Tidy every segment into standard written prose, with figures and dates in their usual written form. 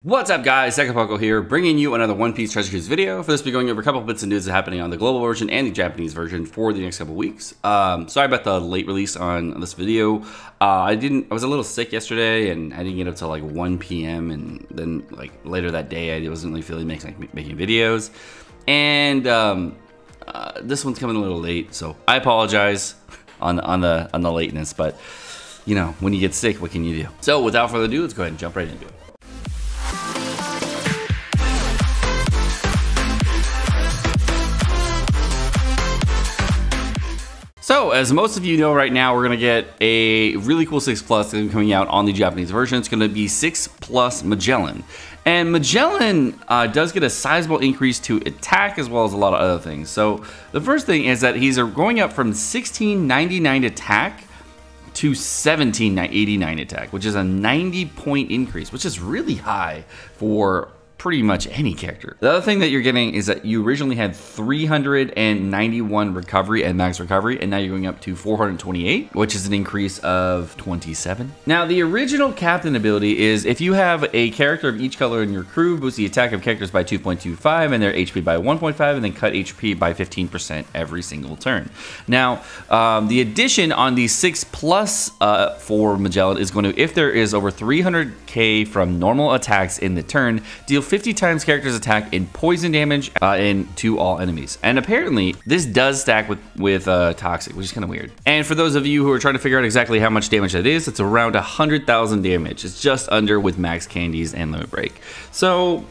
What's up guys, Sekapoko here, bringing you another One Piece Treasure Cruise video. For this, we'll be going over a couple bits of news that are happening on the global version and the Japanese version for the next couple weeks. Sorry about the late release on this video. I was a little sick yesterday and I didn't get up till like 1 p.m. and then like later that day I wasn't really feeling making videos. And this one's coming a little late, so I apologize on the lateness, but you know, when you get sick, what can you do? So without further ado, let's go ahead and jump right into it. So, as most of you know right now, we're going to get a really cool 6 Plus coming out on the Japanese version. It's going to be 6 Plus Magellan. And Magellan does get a sizable increase to attack as well as a lot of other things. So, the first thing is that he's going up from 1699 attack to 1789 attack, which is a 90-point increase, which is really high for pretty much any character. The other thing that you're getting is that you originally had 391 recovery and max recovery, and now you're going up to 428, which is an increase of 27. Now, the original captain ability is if you have a character of each color in your crew, boost the attack of characters by 2.25 and their HP by 1.5, and then cut HP by 15% every single turn. Now, the addition on the 6 Plus for Magellan is going to, if there is over 300k from normal attacks in the turn, deal 50 times character's attack in poison damage to all enemies. And apparently, this does stack with Toxic, which is kind of weird. And for those of you who are trying to figure out exactly how much damage that is, it's around 100,000 damage. It's just under with max candies and limit break. So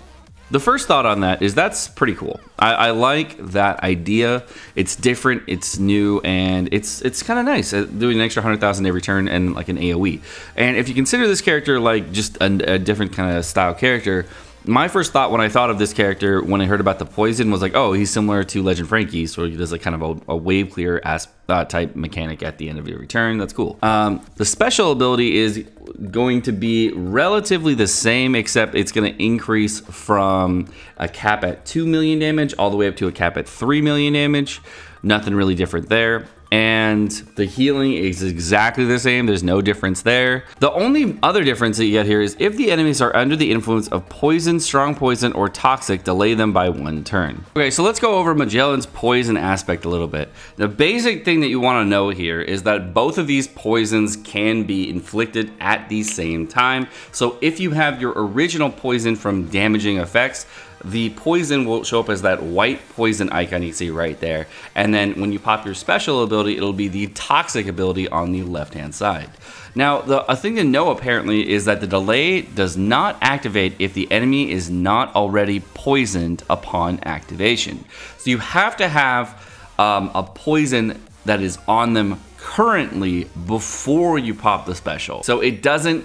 the first thought on that is that's pretty cool. I like that idea. It's different, it's new, and it's kind of nice doing an extra 100,000 every turn and like an AoE. And if you consider this character like just a different kind of style character, my first thought when I thought of this character when I heard about the poison was like, oh, he's similar to Legend Frankie, so he does like kind of a wave clear type mechanic at the end of your return. That's cool. The special ability is going to be relatively the same, except it's going to increase from a cap at 2 million damage all the way up to a cap at 3 million damage. Nothing really different there. And the healing is exactly the same. There's no difference there. The only other difference that you get here is if the enemies are under the influence of poison, strong poison, or toxic, delay them by 1 turn. Okay, so let's go over Magellan's poison aspect a little bit. The basic thing that you want to know here is that both of these poisons can be inflicted at the same time. So if you have your original poison from damaging effects, the poison will show up as that white poison icon you see right there. And then when you pop your special ability, it'll be the toxic ability on the left-hand side. Now, a thing to know apparently is that the delay does not activate if the enemy is not already poisoned upon activation. So you have to have a poison that is on them currently before you pop the special. So it doesn't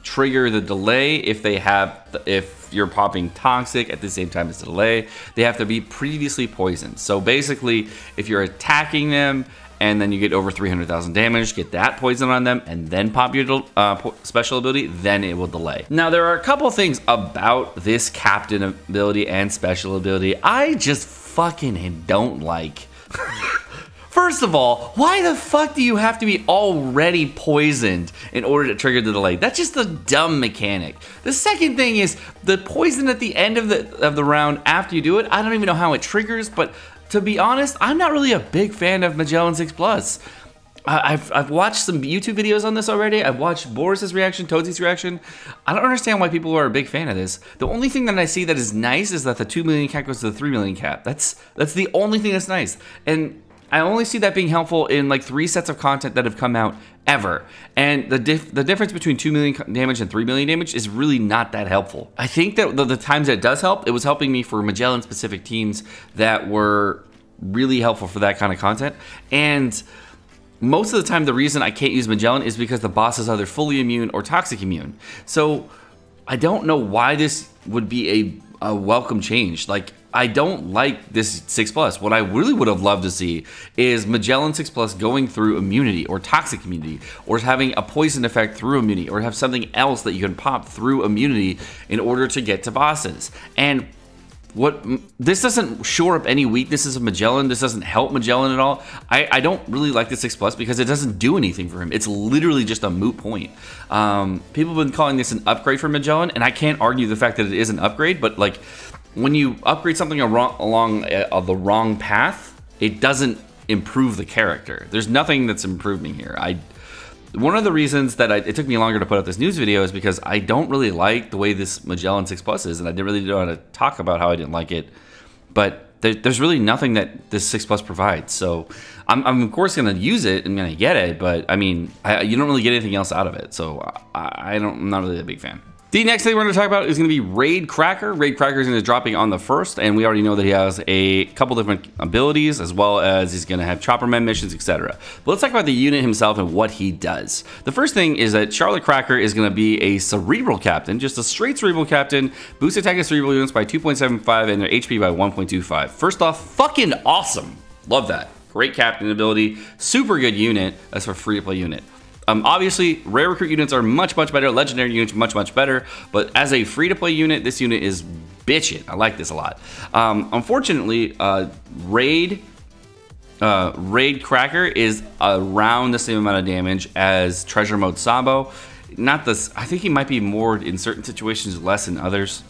trigger the delay if you're popping toxic at the same time as the delay. They have to be previously poisoned. So basically, if you're attacking them and then you get over 300,000 damage, get that poison on them, and then pop your special ability, then it will delay. Now, there are a couple things about this captain ability and special ability I just fucking don't like. First of all, why the fuck do you have to be already poisoned in order to trigger the delay? That's just a dumb mechanic. The second thing is the poison at the end of the round after you do it. I don't even know how it triggers, but to be honest, I'm not really a big fan of Magellan 6 Plus. I've watched some YouTube videos on this already. I've watched Boris's reaction, Toadsy's reaction. I don't understand why people are a big fan of this. The only thing that I see that is nice is that the 2 million cap goes to the 3 million cap. That's the only thing that's nice. And I only see that being helpful in like 3 sets of content that have come out ever. And the difference between 2 million damage and 3 million damage is really not that helpful. I think that the times that it does help, it was helping me for Magellan specific teams that were really helpful for that kind of content. And most of the time, the reason I can't use Magellan is because the boss is either fully immune or toxic immune. So I don't know why this would be a welcome change. Like, I don't like this 6 Plus. What I really would have loved to see is Magellan 6 Plus going through immunity or toxic immunity, or having a poison effect through immunity, or have something else that you can pop through immunity in order to get to bosses. And this doesn't shore up any weaknesses of Magellan. This doesn't help Magellan at all. I don't really like the 6+ because it doesn't do anything for him. It's literally just a moot point. People have been calling this an upgrade for Magellan, and I can't argue the fact that it is an upgrade, but like when you upgrade something along the wrong path, it doesn't improve the character. There's nothing that's improving here. One of the reasons that it took me longer to put out this news video is because I don't really like the way this Magellan 6+ is, and I didn't really know how to talk about how I didn't like it. But there's really nothing that this 6+ provides. So I'm of course going to use it and going to get it, but I mean, you don't really get anything else out of it. So I'm not really a big fan. The next thing we're going to talk about is going to be Raid Cracker. Raid Cracker is going to be dropping on the 1st, and we already know that he has a couple different abilities, as well as he's going to have Chopperman Missions, etc. But let's talk about the unit himself and what he does. The first thing is that Charlotte Cracker is going to be a Cerebral Captain, just a straight Cerebral Captain, boost attack of Cerebral units by 2.75 and their HP by 1.25. First off, fucking awesome. Love that. Great Captain ability, super good unit. That's for free-to-play unit. Obviously, rare recruit units are much better. Legendary units much better. But as a free-to-play unit, this unit is bitchin'. I like this a lot. Unfortunately, Raid Cracker is around the same amount of damage as Treasure Mode Sabo. Not this. I think he might be more in certain situations, less in others.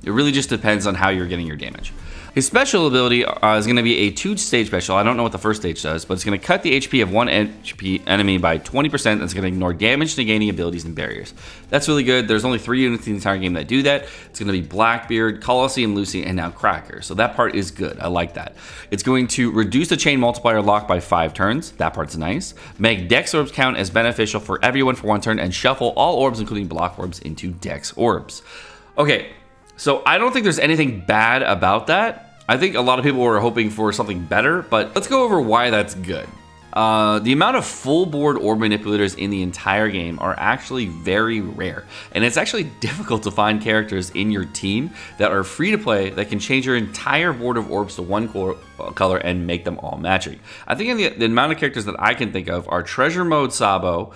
It really just depends on how you're getting your damage. His special ability is going to be a 2-stage special. I don't know what the first stage does, but it's going to cut the HP of one HP enemy by 20%. That's going to ignore damage, negating abilities, and barriers. That's really good. There's only 3 units in the entire game that do that. It's going to be Blackbeard, Colosseum, Lucy, and now Cracker. So that part is good. I like that. It's going to reduce the chain multiplier lock by 5 turns. That part's nice. Make Dex orbs count as beneficial for everyone for 1 turn, and shuffle all orbs, including block orbs, into Dex orbs. Okay, so I don't think there's anything bad about that. I think a lot of people were hoping for something better, but let's go over why that's good. The amount of full board orb manipulators in the entire game are actually very rare, and it's actually difficult to find characters in your team that are free to play that can change your entire board of orbs to one color and make them all matching. I think the amount of characters that I can think of are Treasure Mode Sabo,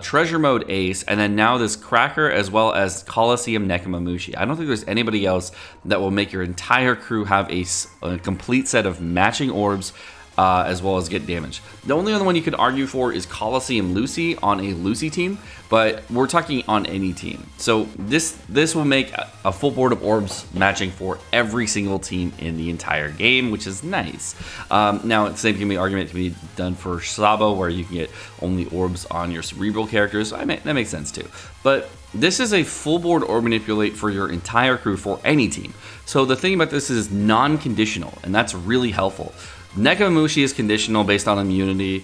Treasure Mode Ace, and then now this Cracker, as well as Colosseum Nekomamushi. I don't think there's anybody else that will make your entire crew have a complete set of matching orbs, as well as get damage. The only other one you could argue for is Colosseum Lucy on a Lucy team, but we're talking on any team. So this will make a full board of orbs matching for every single team in the entire game, which is nice. Now, the same argument can be done for Sabo, where you can get only orbs on your Cerebral characters. That makes sense too. But this is a full board orb manipulate for your entire crew for any team. So the thing about this is non-conditional, and that's really helpful. Nekomamushi is conditional based on immunity.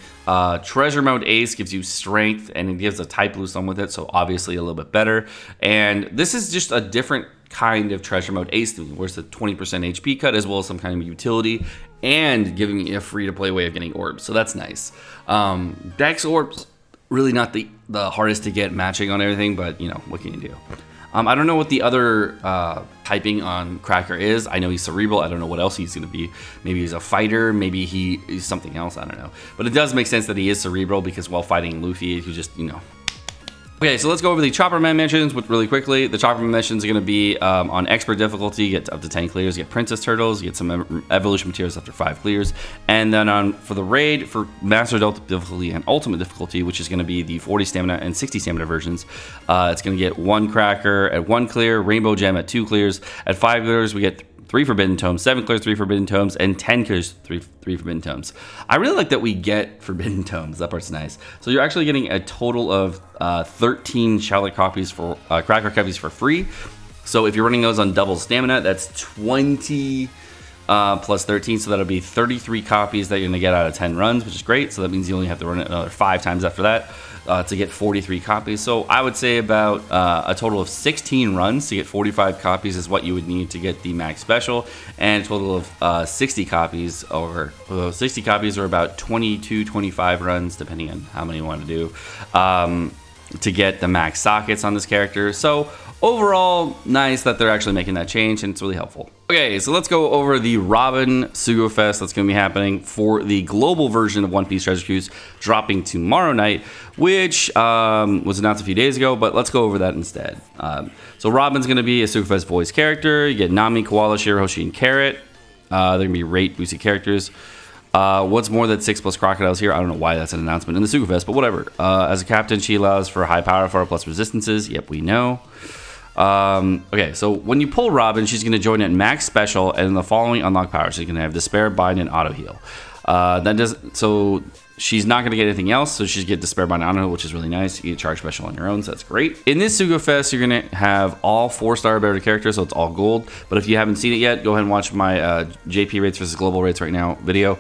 Treasure Mode Ace gives you strength, and it gives a type boost on with it, so obviously a little bit better. And this is just a different kind of Treasure Mode Ace thing, where it's a 20% HP cut as well as some kind of utility, and giving me a free-to-play way of getting orbs, so that's nice. Dex orbs, really not the hardest to get matching on everything, but you know, what can you do? I don't know what the other typing on Cracker is. I know he's Cerebral. I don't know what else he's going to be. Maybe he's a fighter. Maybe he is something else. I don't know. But it does make sense that he is Cerebral, because while fighting Luffy, he just, you know. Okay, so let's go over the Chopperman Missions really quickly. The Chopperman Missions are going to be on Expert difficulty. You get up to 10 clears. You get Princess Turtles. You get some Evolution Materials after 5 clears. And then for the Raid, for Master difficulty and Ultimate difficulty, which is going to be the 40 stamina and 60 stamina versions, it's going to get 1 Cracker at 1 clear, Rainbow Gem at 2 clears. At 5 clears, we get 3 Forbidden Tomes, 7 clears, 3 Forbidden Tomes, and 10 clears, 3 Forbidden Tomes. I really like that we get Forbidden Tomes. That part's nice. So you're actually getting a total of 13 Charlotte copies for Cracker copies for free. So if you're running those on double stamina, that's 20 plus 13, so that'll be 33 copies that you're gonna get out of 10 runs, which is great. So that means you only have to run it another 5 times after that to get 43 copies. So I would say about a total of 16 runs to get 45 copies is what you would need to get the max special, and a total of 60 copies, or 60 copies, or about 22, 25 runs, depending on how many you want to do. to get the max sockets on this character. So overall, nice that they're actually making that change, and it's really helpful. Okay, so let's go over the Robin Sugofest that's going to be happening for the global version of One Piece Treasure Cruise, dropping tomorrow night, which was announced a few days ago, but let's go over that instead. So Robin's going to be a Sugofest voice character. You get Nami, Koala, Shirahoshi, and Carrot. They're going to be rate boosted characters. What's more than 6+ crocodiles here? I don't know why that's an announcement in the Sugofest, but whatever. As a captain, she allows for high power, 4+ resistances. Yep, we know. Okay, so when you pull Robin, she's going to join at max special, and in the following unlock power. She's going to have Despair, Bind, and Auto Heal. So she's not going to get anything else, so she's get Despair, Bind, and Auto Heal, which is really nice. You get Charge Special on your own, so that's great. In this Sugofest, you're going to have all 4-star ability characters, so it's all gold. But if you haven't seen it yet, go ahead and watch my JP rates versus global rates right now video.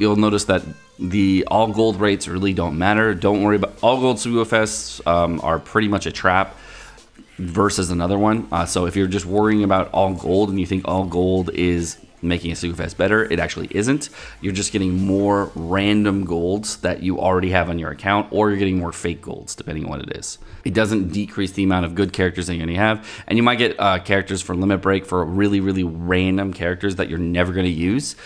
You'll notice that the all gold rates really don't matter. Don't worry about all gold Sugofests are pretty much a trap versus another one. So if you're just worrying about all gold and you think all gold is making a Sugofest better, it actually isn't. You're just getting more random golds that you already have on your account, or you're getting more fake golds, depending on what it is. It doesn't decrease the amount of good characters that you're going to have, and you might get characters for limit break for really, really random characters that you're never going to use.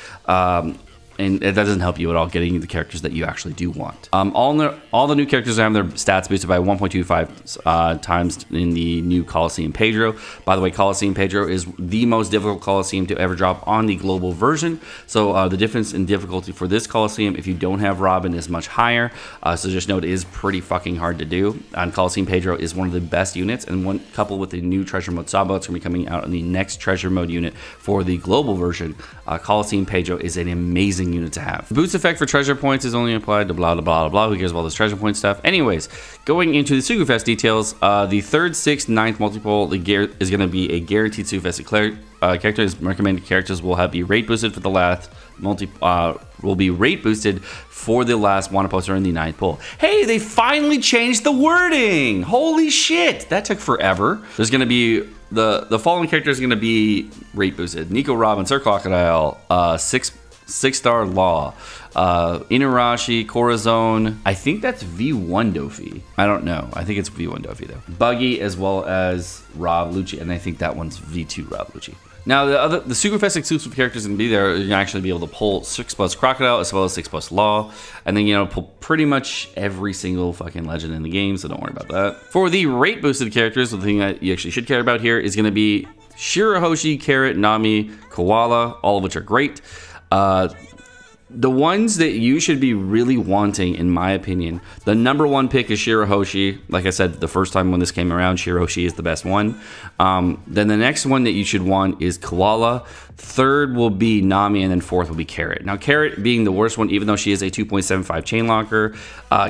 And that doesn't help you at all getting the characters that you actually do want. All the new characters have their stats boosted by 1.25 times in the new Coliseum Pedro. By the way, Coliseum Pedro is the most difficult Coliseum to ever drop on the global version. So the difference in difficulty for this Coliseum, if you don't have Robin, is much higher. So just know it is pretty fucking hard to do. And Coliseum Pedro is one of the best units, and one coupled with the new Treasure Mode Sabo, it's going to be coming out on the next Treasure Mode unit for the global version. Coliseum Pedro is an amazing unit to have. The boost effect for treasure points is only applied to blah blah blah blah. Who cares about this treasure point stuff? Anyways, going into the Sugofest details, the 3rd, 6th, 9th multiple is going to be a guaranteed Sugofest characters. Recommended characters will be rate boosted for the last will be rate boosted for the last Wanna poster in the 9th pull. Hey, they finally changed the wording. Holy shit, that took forever. There's going to be the following characters going to be rate boosted: Nico, Robin, Sir Crocodile, 6-star Law, Inarashi, Corazon. I think that's V1 Dofi. I don't know. I think it's V1 Dofi though. Buggy, as well as Rob Lucci, and I think that one's V2 Rob Lucci. Now the Sugofest exclusive characters can be there. You're gonna actually be able to pull 6+ Crocodile as well as 6+ Law, and then pull pretty much every single fucking legend in the game. So don't worry about that. For the rate boosted characters, the thing that you actually should care about here is gonna be Shirahoshi, Carrot, Nami, Koala, all of which are great. The ones that you should be really wanting, in my opinion, the #1 pick is Shirahoshi. Like I said, the first time when this came around, Shirahoshi is the best one. Then the next one that you should want is Koala. 3rd will be Nami, and then 4th will be Carrot. Now, Carrot being the worst one, even though she is a 2.75 chain locker,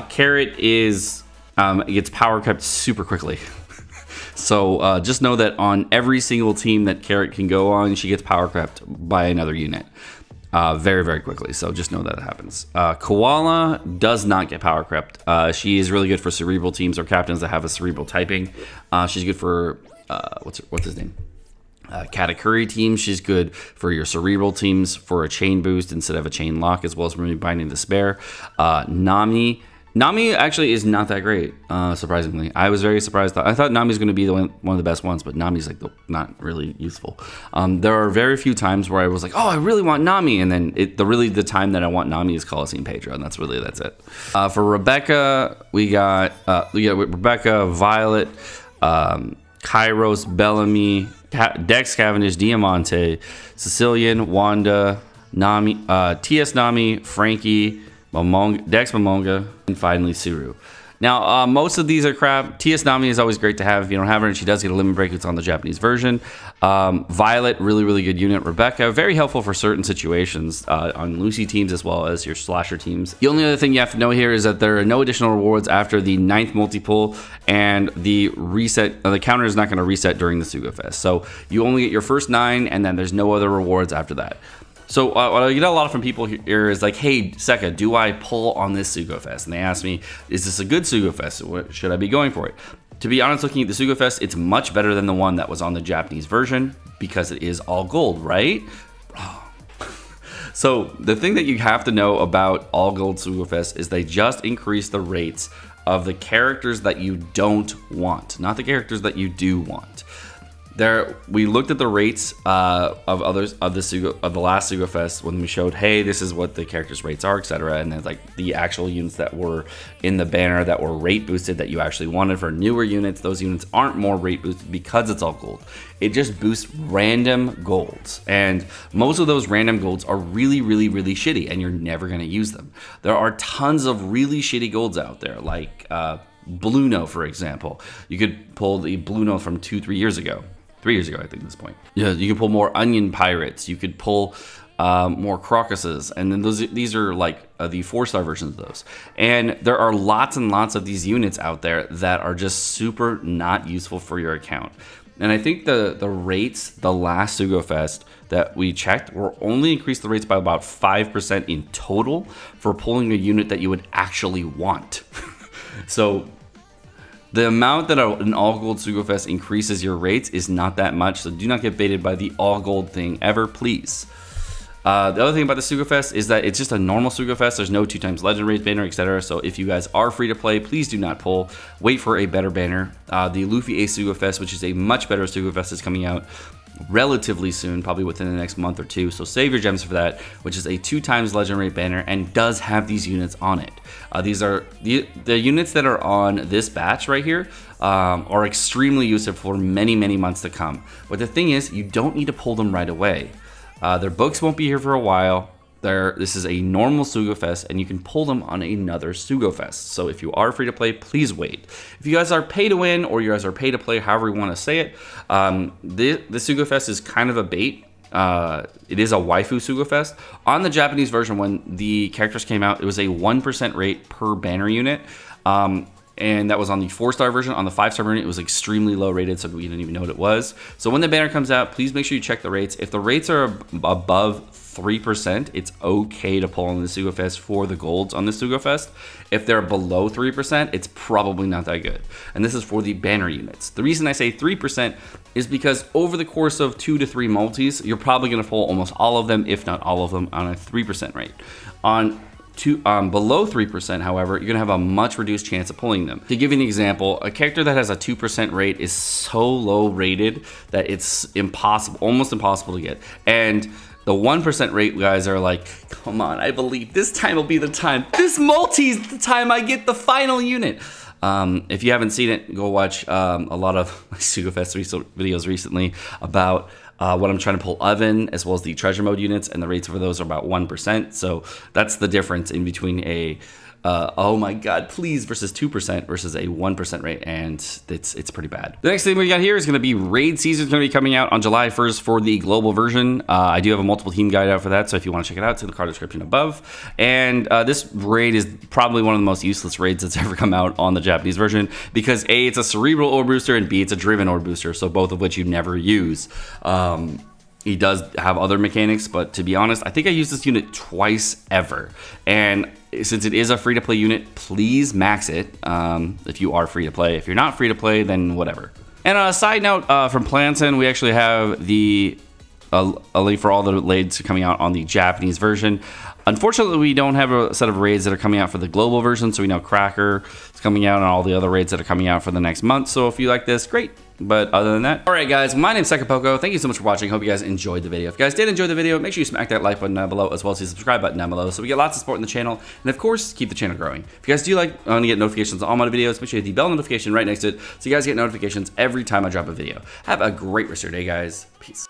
Carrot gets power crept super quickly. So just know that on every single team that Carrot can go on, she gets power crept by another unit. Very, very quickly. So just know that it happens. Koala does not get power crept. She is really good for cerebral teams or captains that have a cerebral typing. She's good for, what's his name? Katakuri teams. She's good for your cerebral teams for a chain boost instead of a chain lock, as well as removing Binding Despair. Nami actually is not that great, surprisingly. I was very surprised. I thought Nami's going to be one of the best ones, but Nami's not really useful. There are very few times where I was like, oh, I really want Nami, and then the time that I want Nami is Coliseum Pedro, and that's it. For Rebecca, we got Rebecca, Violet, Kairos, Bellamy, Dex Cavendish, Diamante, Sicilian, Wanda, Nami, TS Nami, Frankie, Dex Momonga, and finally Suru. Now, most of these are crap. TS Nami is always great to have if you don't have her, and she does get a limit break. It's on the Japanese version. Violet, really, really good unit. Rebecca, very helpful for certain situations on Lucy teams as well as your slasher teams. The only other thing you have to know here is that there are no additional rewards after the 9th multi-pull, and the reset, the counter is not going to reset during the Sugofest. So you only get your first 9, and then there's no other rewards after that. So what I get a lot from people here is like, hey, Seka, do I pull on this Sugofest? And they ask me, is this a good Sugofest? Should I be going for it? To be honest, looking at the Sugofest, it's much better than the one that was on the Japanese version because it is all gold, right? So the thing that you have to know about all gold Sugofest is they just increased the rates of the characters that you don't want, not the characters that you do want. We looked at the rates of the last Sugofest when we showed, hey, this is what the characters' rates are, etc. And then like the actual units that were in the banner that were rate boosted that you actually wanted for newer units. Those units aren't more rate boosted because it's all gold. It just boosts random golds, and most of those random golds are really, really, really shitty, and you're never gonna use them. There are tons of really shitty golds out there, like Bluno, for example. You could pull the Bluno from 2-3 years ago. 3 years ago, I think, at this point. Yeah, you can pull more Onion Pirates. You could pull more Crocuses, and then these are like the 4-star versions of those. And there are lots and lots of these units out there that are just super not useful for your account. And I think the rates, the last Sugofest that we checked, were only increased the rates by about 5% in total for pulling a unit that you would actually want. So the amount that an all gold Sugofest increases your rates is not that much, so do not get baited by the all gold thing ever, please. The other thing about the Sugofest is that it's just a normal Sugofest. There's no 2x legend rates banner, etc. So if you guys are free to play, please do not pull. Wait for a better banner. The Luffy Ace Sugofest, which is a much better Sugofest, is coming out relatively soon, probably within the next month or two. So save your gems for that, which is a 2x legend rate banner and does have these units on it. These are the units that are on this batch right here. Are extremely useful for many, many months to come. But the thing is, you don't need to pull them right away. Their books won't be here for a while. This is a normal Sugofest, and you can pull them on another Sugofest. So if you are free to play, please wait. If you guys are pay to win, or you guys are pay to play, however you want to say it, the Sugofest is kind of a bait. It is a waifu Sugofest. On the Japanese version, when the characters came out, it was a 1% rate per banner unit. And that was on the 4-star version. On the 5-star version, it was extremely low rated, so we didn't even know what it was. So when the banner comes out, please make sure you check the rates. If the rates are above 3%, it's okay to pull on the Sugofest for the golds on the Sugofest. If they're below 3%, it's probably not that good. And this is for the banner units. The reason I say 3% is because over the course of 2 to 3 multis, you're probably going to pull almost all of them, if not all of them, on a 3% rate. Below 3%, however, you're going to have a much reduced chance of pulling them. To give you an example, a character that has a 2% rate is so low rated that it's impossible, almost impossible to get. And the 1% rate guys are like, come on, I believe this time will be the time. This multi's the time I get the final unit. If you haven't seen it, go watch a lot of my Sugofest videos recently about what I'm trying to pull Oven, as well as the treasure mode units, and the rates for those are about 1%. So that's the difference in between a oh my god, please, versus 2% versus a 1% rate, and it's pretty bad. The next thing we got here is going to be Raid Caesar. Is going to be coming out on July 1st for the global version. I do have a multiple team guide out for that, so if you want to check it out, it's in the card description above. And this raid is probably one of the most useless raids that's ever come out on the Japanese version, because A, it's a cerebral orb booster, and B, it's a driven orb booster, so both of which you never use. He does have other mechanics, but to be honest, I think I used this unit twice ever. And since it is a free-to-play unit, please max it if you are free to play. If you're not free to play, then whatever. And on a side note, from Planson, we actually have a link for all the raids coming out on the Japanese version. Unfortunately, we don't have a set of raids that are coming out for the global version, so we know Cracker is coming out and all the other raids that are coming out for the next month. So if you like this, great. But other than that, all right, guys, my name's Sekapoko. Thank you so much for watching. Hope you guys enjoyed the video. If you guys did enjoy the video, make sure you smack that like button down below, as well as the subscribe button down below, so we get lots of support in the channel, and of course, keep the channel growing. If you guys do want to get notifications on all my videos, make sure you hit the bell notification right next to it, so you guys get notifications every time I drop a video. Have a great rest of your day, guys. Peace.